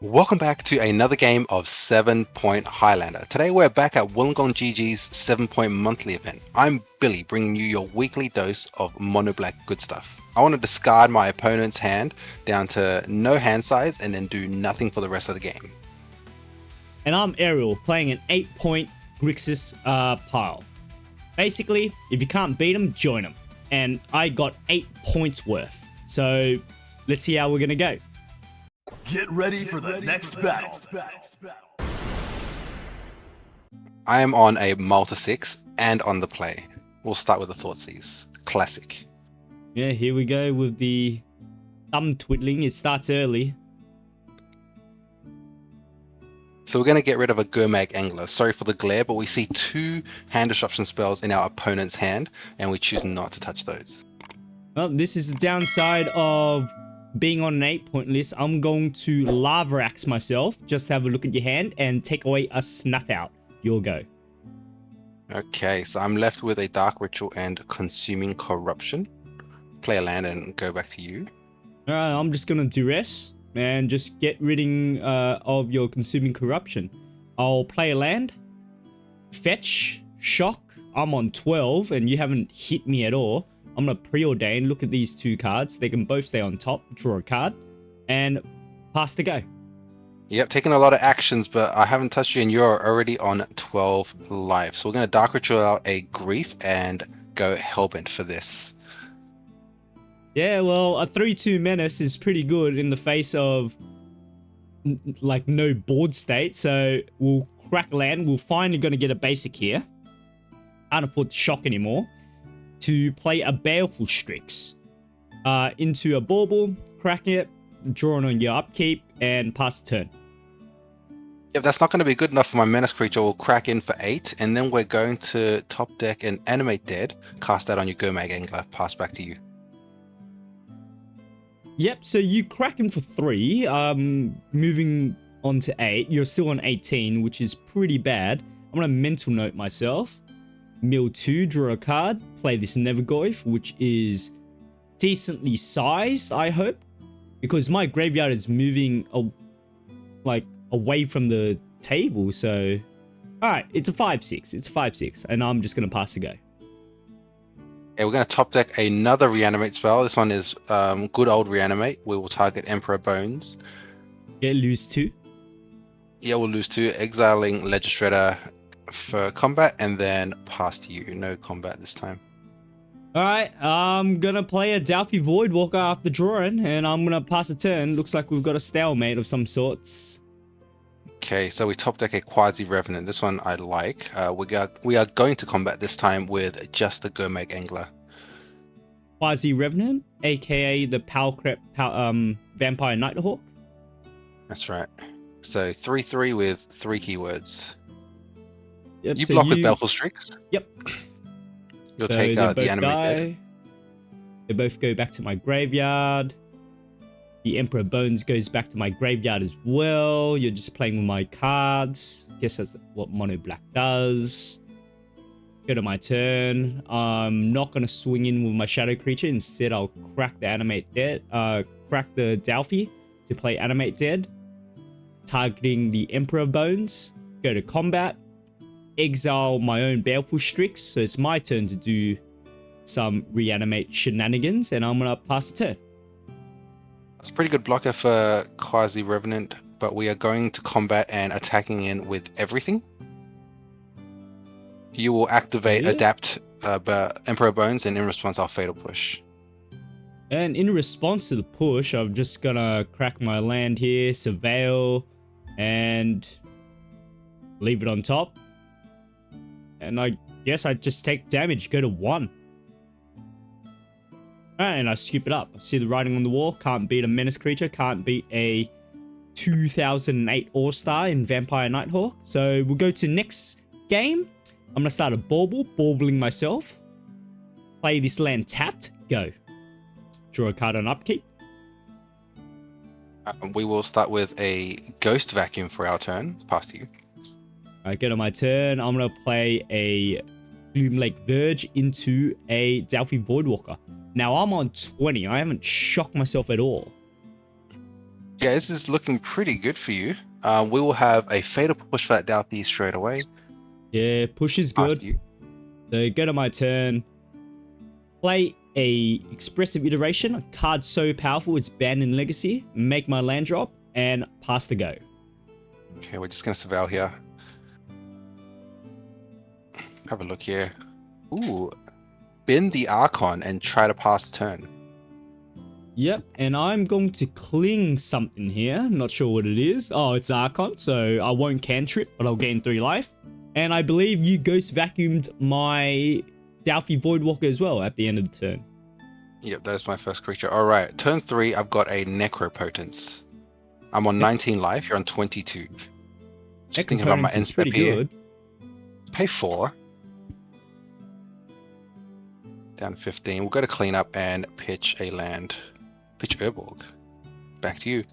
Welcome back to another game of 7 Point Highlander. Today we're back at Wollongong GG's 7 Point monthly event. I'm Billy, bringing you your weekly dose of mono black good stuff. I want to discard my opponent's hand down to no hand size and then do nothing for the rest of the game. And I'm Ariel, playing an 8-point Grixis pile. Basically, if you can't beat them, join them. And I got 8 points worth. So let's see how we're gonna go. Get ready for the next battle. I am on a Malta 6 and on the play. We'll start with the Thoughtseize. Classic. Yeah, here we go with the thumb twiddling. It starts early. So we're going to get rid of a Gurmag Angler. Sorry for the glare, but we see 2 hand disruption spells in our opponent's hand, and we choose not to touch those. Well, this is the downside of being on an 8-point list. I'm going to Lava Axe myself. Just have a look at your hand and take away a Snuff Out. You'll go. Okay, so I'm left with a Dark Ritual and Consuming Corruption. Play a land and go back to you. Alright, I'm just gonna Duress and just get rid of your Consuming Corruption. I'll play a land, fetch, shock. I'm on 12 and you haven't hit me at all. I'm gonna preordain. Look at these 2 cards. They can both stay on top. Draw a card and pass the go. Yep, taking a lot of actions, but I haven't touched you and you're already on 12 life. So we're going to Dark Ritual out a Grief and go Hellbent for this. Yeah, well, a 3-2 Menace is pretty good in the face of like no board state. So we'll crack land. We're finally going to get a basic here. Can't afford to shock anymore. To play a Baleful Strix into a Bauble, crack it, draw on your upkeep, and pass the turn. If that's not going to be good enough for my Menace creature, we'll crack in for 8, and then we're going to top deck and Animate Dead, cast that on your Gurmag Angler, pass back to you. Yep, so you crack him for 3, moving on to 8. You're still on 18, which is pretty bad. I'm going to Mental Note myself. Mill 2, draw a card, play this Nevergoyf, which is decently sized, I hope. Because my graveyard is moving away from the table, so... Alright, it's a 5-6. It's a 5-6, and I'm just going to pass the go. Okay, we're going to top deck another Reanimate spell. This one is good old Reanimate. We will target Emperor Bones. Yeah, lose 2. Yeah, we'll lose 2, exiling Legistrator for combat, and then pass to you. No combat this time. Alright, I'm gonna play a Delphi Voidwalker after drawing, and I'm gonna pass a turn. Looks like we've got a stalemate of some sorts. Okay, so we top deck a Quasi Revenant. This one I like. We are going to combat this time with just the Gurmag Angler. Quasi Revenant, aka the Vampire Nighthawk. That's right. So 3/3 with 3 keywords. Yep, You so block with Baleful Strix. Yep. You'll So take they the both Animate Dead. die. They both go back to my graveyard. The Emperor Bones goes back to my graveyard as well. You're just playing with my cards. Guess that's what Mono Black does. Go to my turn. I'm not going to swing in with my Shadow Creature. Instead, I'll crack the Animate Dead. Crack the Delphi to play Animate Dead. Targeting the Emperor Bones. Go to combat. Exile my own Baleful Strix. So it's my turn to do some Reanimate shenanigans. And I'm going to pass the turn. It's a pretty good blocker for Quasi Revenant, but we are going to combat and attacking in with everything. You will activate Adapt Emperor Bones, and in response I'll Fatal Push. And in response to the push, I'm just gonna crack my land here, Surveil, and leave it on top. And I guess I just take damage, go to 1. Alright, and I scoop it up. I see the writing on the wall. Can't beat a Menace creature. Can't beat a 2008 All-Star in Vampire Nighthawk. So we'll go to next game. I'm going to start a Bauble. Baubling myself. Play this land tapped. Go. Draw a card on upkeep. We will start with a Ghost Vacuum for our turn. Pass to you. Alright, go to my turn. I'm going to play a Gloom Lake Verge into a Delphi Voidwalker. Now I'm on 20. I haven't shocked myself at all. Yeah, this is looking pretty good for you. We will have a fatal push for that Douthie straight away. Yeah, push is Past good. you. So go to my turn. Play a expressive iteration, a card so powerful it's banned in Legacy. Make my land drop and pass the go. Okay, we're just gonna surveil here. Have a look here. Ooh, bend the Archon and try to pass the turn. Yep, and I'm going to cling something here. Not sure what it is. Oh, it's Archon, so I won't cantrip, but I'll gain 3 life. And I believe you ghost vacuumed my Douthie Voidwalker as well at the end of the turn. Yep, that is my first creature. All right, turn 3, I've got a Necropotence. I'm on 19 life, you're on 22. Just thinking about my Necropotence end is step pretty here. good. Pay 4. Down to 15. We'll go to cleanup and pitch a land. Pitch Urborg. Back to you.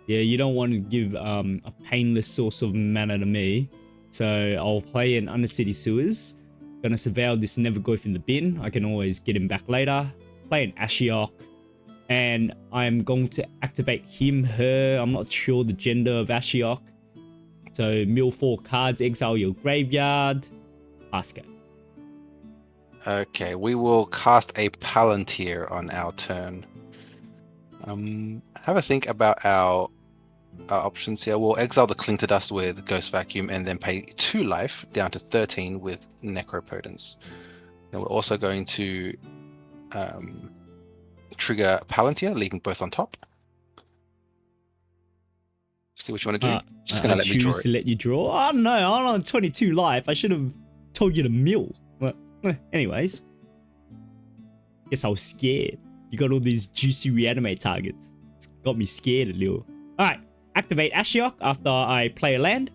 Yeah, you don't want to give a painless source of mana to me. So I'll play an Undercity Sewers. Gonna surveil this Nevergoyf in the bin. I can always get him back later. Play an Ashiok. And I'm going to activate him, her. I'm not sure the gender of Ashiok. So mill 4 cards, exile your graveyard. Pass go. Okay, we will cast a Palantir on our turn. Have a think about our options here. We'll exile the Cling to Dust with Ghost Vacuum and then pay 2 life down to 13 with Necropotence. Then we're also going to trigger Palantir, leaving both on top. See what you want to do. Just gonna I let me draw choose it. to let you draw. Oh no, I'm on 22 life. I should have told you to mill. But anyways, guess I was scared. You got all these juicy reanimate targets. It's got me scared a little. Alright, activate Ashiok after I play a land.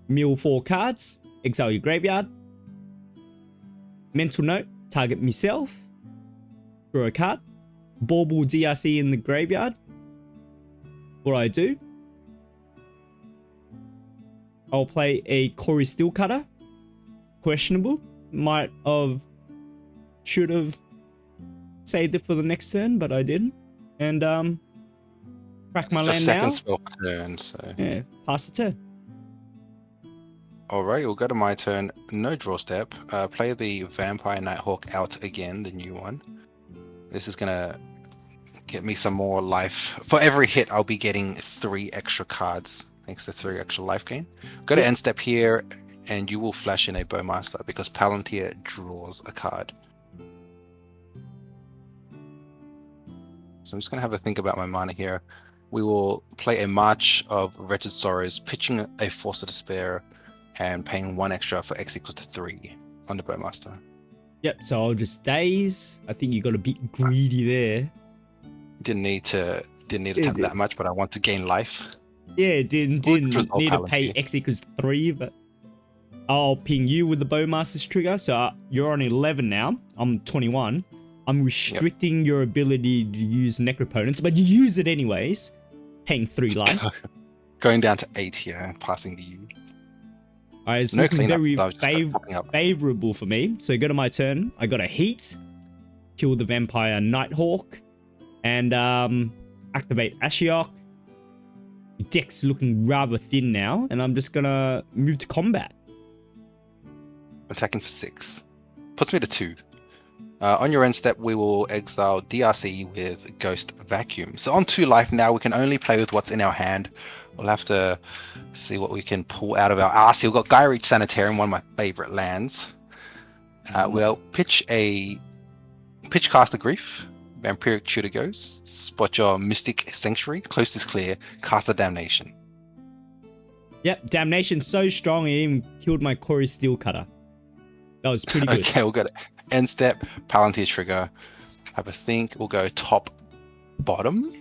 Mill 4 cards. Exile your graveyard. Mental note, target myself. Draw a card. Bauble DRC in the graveyard. What I do, I'll play a Corey Steelcutter. Questionable. Might have, should have saved it for the next turn, but I didn't. And crack my Just land second now. spell per turn, so. Yeah, pass the turn. Alright, we'll go to my turn. No draw step. Play the Vampire Nighthawk out again, the new one. This is gonna get me some more life. For every hit, I'll be getting 3 extra cards, thanks to 3 extra life gain. Go to Yep. end step here, and you will flash in a Bowmaster because Palantir draws a card. So I'm just gonna have a think about my mana here. We will play a March of Wretched Sorrows, pitching a Force of Despair, and paying 1 extra for X equals to 3 on the Bowmaster. Yep, so I'll just daze. I think you got a bit greedy there. Didn't need to It tap did. that much, but I want to gain life. Yeah, didn't was all need to pay Palantir. X equals 3, but I'll ping you with the Bowmaster's trigger. So you're on 11 now. I'm 21. I'm restricting your ability to use Necropotence, but you use it anyways. Paying 3 life. Going down to 8 here and passing to you. It's No looking cleanup, very so I was just popping up. favorable for me. So go to my turn. I got a heat. Kill the Vampire Nighthawk. And activate Ashiok. Your deck's looking rather thin now. And I'm just gonna move to combat. Attacking for 6. Puts me to 2. On your end step, we will exile DRC with Ghost Vacuum. So on 2 life now, we can only play with what's in our hand. We'll have to see what we can pull out of our arsenal. We've got Gyreach Sanitarium, one of my favorite lands. We'll pitch Caster Grief. Vampiric Tutor goes. Spot your Mystic Sanctuary. Coast is clear. Cast a Damnation. Yep, Damnation's so strong it even killed my Corey Steelcutter. That was pretty good. Okay, we'll go to end step, Palantir trigger. Have a think. We'll go top, bottom.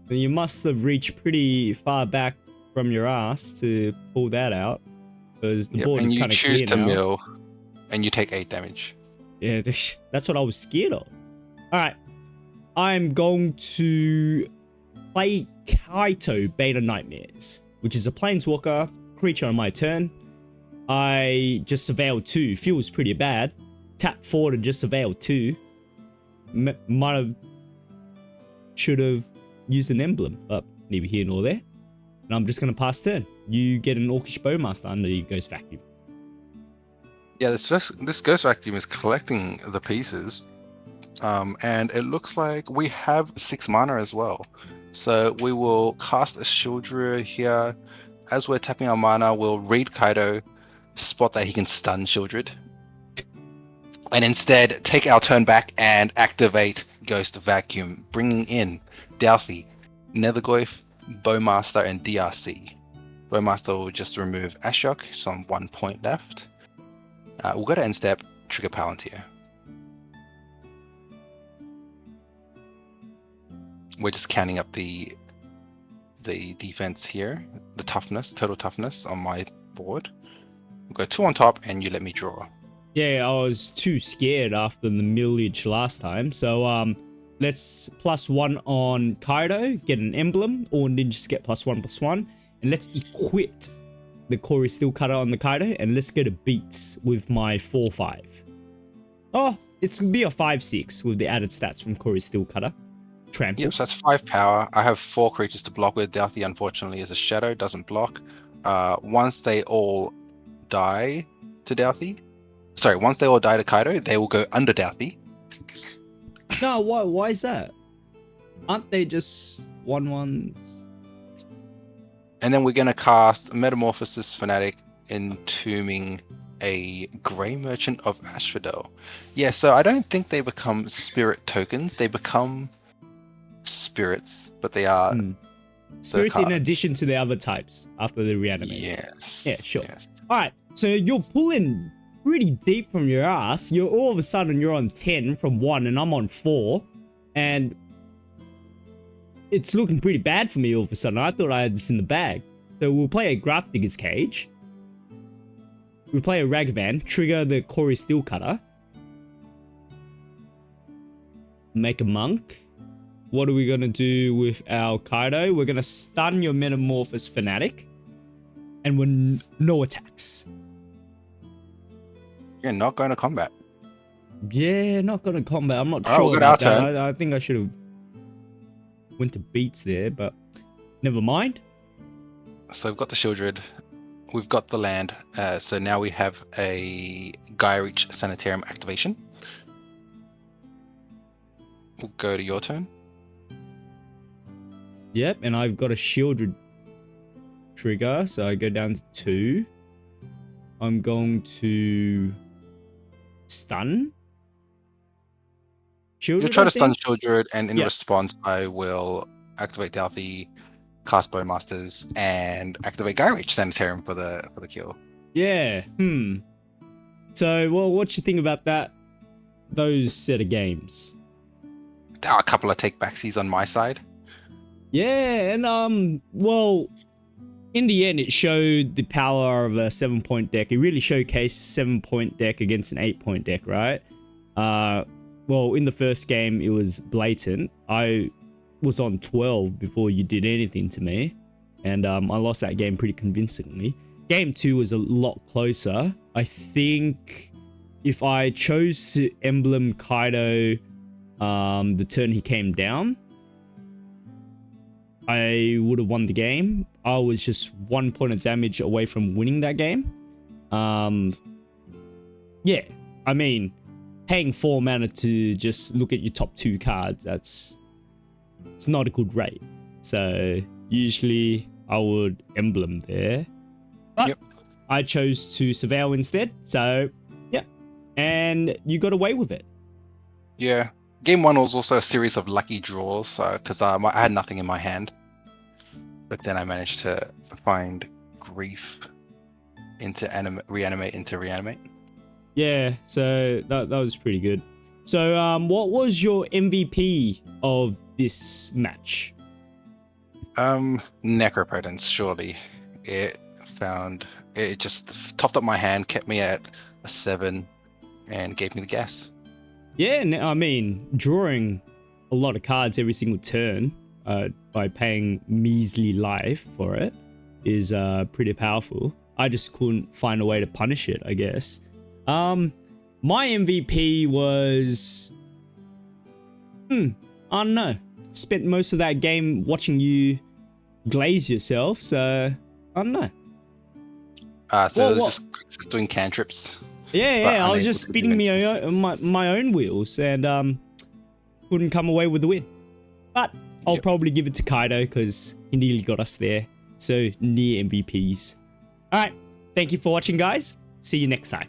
You must have reached pretty far back from your ass to pull that out. Because the board and is you kind of choose clear to now. mill, and you take 8 damage. Yeah, that's what I was scared of. Alright. I'm going to play Kaito Beta Nightmares, which is a Planeswalker creature on my turn. I just surveilled 2. Feels pretty bad. Tap 4 to just surveil 2. Might have should have used an emblem, but neither here nor there. And I'm just going to pass turn. You get an Orcish Bowmaster under your Ghost Vacuum. Yeah, this Ghost Vacuum is collecting the pieces. And it looks like we have 6 mana as well. So we will cast a Shield Druid here. As we're tapping our mana, we'll read Kaido, spot that he can stun Shield Druid, and instead take our turn back and activate Ghost Vacuum, bringing in Douthie, Nethergoyf, Bowmaster, and DRC. Bowmaster will just remove Ashok, so on 1 point left. We'll go to end step, trigger Palantir. We're just counting up the defense here, the toughness, total toughness on my board. We'll go 2 on top, and you let me draw. Yeah, I was too scared after the millage last time. So let's +1 on Kaido, get an emblem, or ninjas get +1/+1, and let's equip the Corey Steelcutter on the Kaido, and let's go to beats with my 4/5. Oh, it's gonna be a 5/6 with the added stats from Corey Steelcutter. Trample. Yep, so that's 5 power. I have 4 creatures to block with. Douthie, unfortunately, is a shadow, doesn't block. Once they all die to Douthie, once they all die to Kaido, they will go under Douthie. No, why is that? Aren't they just 1/1s? And then we're going to cast Metamorphosis Fanatic, entombing a Grey Merchant of Asphodel. Yeah, so I don't think they become spirit tokens. They become spirits, but they are spirits in addition to the other types after they reanimate. Yes. Yeah, sure. Yes. All right, so you're pulling pretty deep from your ass. You're all of a sudden you're on 10 from 1 and I'm on 4, and it's looking pretty bad for me all of a sudden. I thought I had this in the bag. So we'll play a Grafdigger's Cage. We'll play a Ragavan, trigger the Corey Steelcutter. Make a monk. What are we going to do with our Kaido? We're going to stun your Metamorphosis Fanatic. And we're no attacks. You're not going to combat. Yeah, not going to combat. I'm not Alright, sure we'll about get our that. I think I should have went to beats there, but never mind. So we've got the Shieldred. We've got the land. So now we have a Gaia Reach Sanitarium activation. We'll go to your turn. Yep, and I've got a Shieldred trigger, so I go down to 2. I'm going to stun Shieldred. You'll try to stun Shieldred, and in response, I will activate Douthie, cast Bowmasters, and activate Gaia Reach Sanitarium for the kill. Yeah. So, well, what you think about that? Those set of games. There are a couple of take-backsies on my side. Yeah, and well, in the end, it showed the power of a 7-point deck. It really showcased 7-point deck against an 8-point deck, right? Well, in the first game, it was blatant. I was on 12 before you did anything to me, and I lost that game pretty convincingly. Game 2 was a lot closer. I think if I chose to emblem Kaido the turn he came down, I would have won the game. I was just 1 point of damage away from winning that game. Yeah, I mean, paying 4 mana to just look at your top 2 cards, it's not a good rate. So usually I would emblem there, but I chose to surveil instead. So yeah, and you got away with it. Yeah. Game 1 was also a series of lucky draws, because I had nothing in my hand. But then I managed to find Grief into reanimate into reanimate. Yeah, so that was pretty good. So what was your MVP of this match? Necropotence, surely. It just topped up my hand, kept me at a 7, and gave me the gas. Yeah, I mean, drawing a lot of cards every single turn by paying measly life for it is pretty powerful. I just couldn't find a way to punish it, I guess. My MVP was... I don't know. spent most of that game watching you glaze yourself, so I don't know. So it was just doing cantrips. Yeah, I was unable just to do spinning anything. my own wheels and couldn't come away with the win. But I'll probably give it to Kaido because he nearly got us there. So near MVPs. Alright, thank you for watching, guys. See you next time.